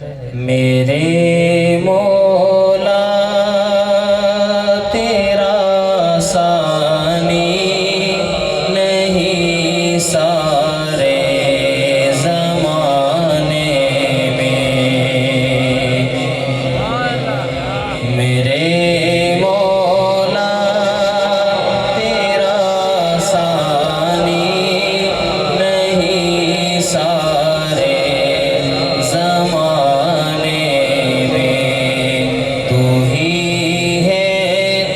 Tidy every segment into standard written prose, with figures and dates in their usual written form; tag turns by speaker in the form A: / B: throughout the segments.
A: میرے مولا تیرا ثانی نہیں سارے زمانے میں، میرے مولا تیرا ثانی نہیں سارے زمانے میں، تو ہی ہے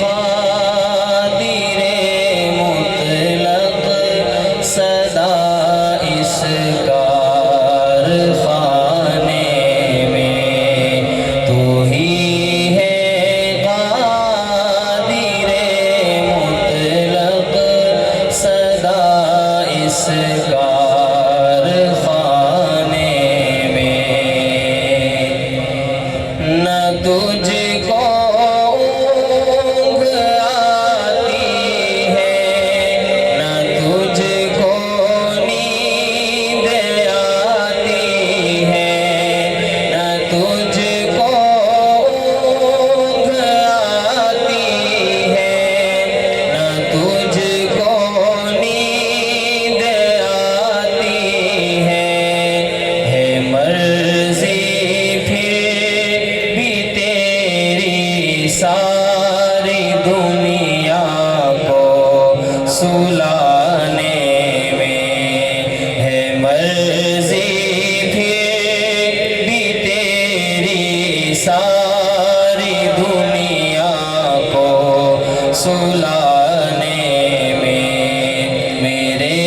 A: قادر مطلق سدا اس کارخانے میں، تو ہی ہے قادر مطلق سدا اس کارخانے میں، نہ تجھ کو اونگ آتی ہے، نہ تجھ کو نیند آتی ہے، نہ تجھ کو اونگ آتی ہے، نہ تجھ کو نیند آتی ہے مرضی پھر بھی تیری ساری دنیا کو سلانے میں، ہے مرضی پھر بھی تیری ساری دنیا کو سلانے میں، میرے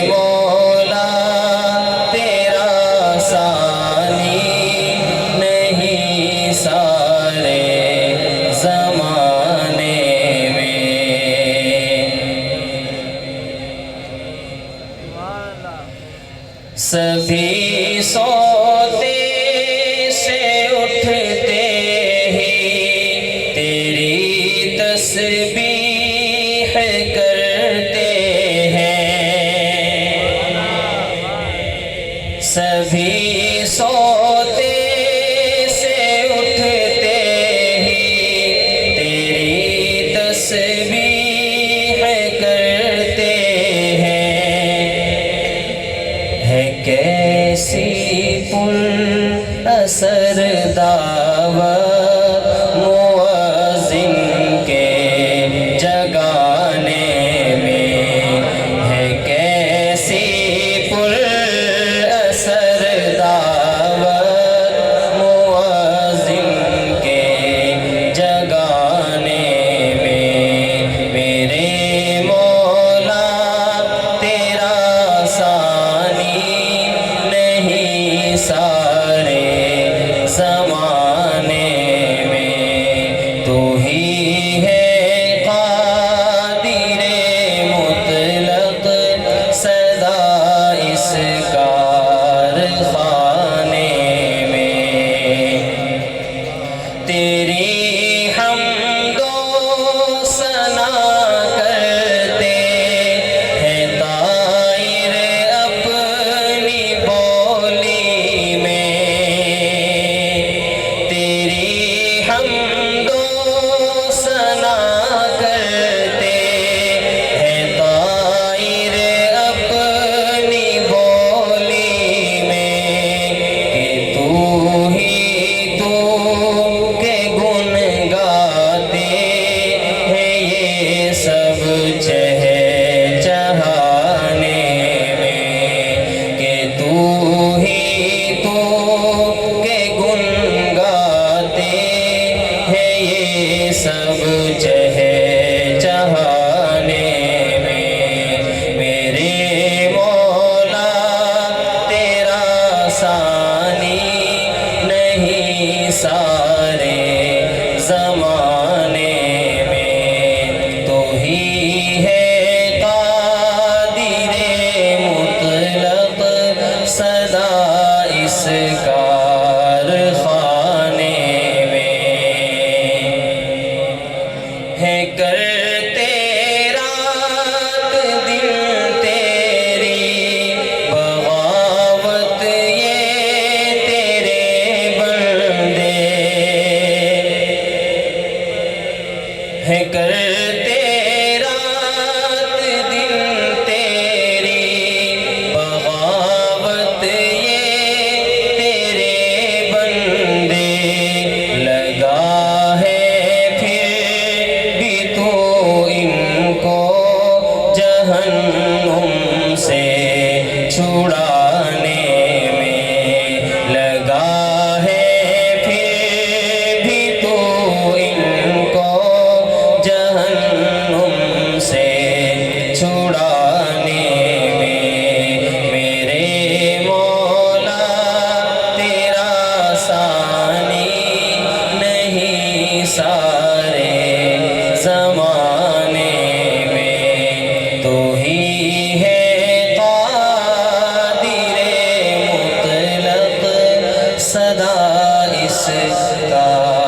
A: مولا تیرا ثانی نہیں سارے زمانے میں۔ سبھی سوتے سے اٹھتے ہی تیری تسبیح کرتے ہیں، سبھی سوتے سے اٹھتے ہی تیری تسبیح کرتے ہیں، ہے کیسی پر اثر دعوت مؤذن کے جگانے میں، ہے کیسی پر اثر دعوت مؤذن کے جگانے میں، میرے مولا تیرا ثانی نہیں سارے زمانے میں، تو ہی ہے قادر مطلق سدا اس کارخانے میں، تیری حمد و ثنا کرتے ہیں طائر اپنی بولی میں، تیری حمد و ثنا کرتے ہیں طائر اپنی بولی میں، کہ تو ہی تو کے گن گاتے ہیں یہ سب چہچہانے میں، کہ تو ہی تو کے گن گاتے ہیں یہ سب چہچہانے میں، میرے مولا تیرا ثانی نہیں سارے زمانے میں، تو ہی ہے قادر مطلق سدا اس کارخانے میں، ہے کرتے رات دن تیری بغاوت یہ تیرے اس کا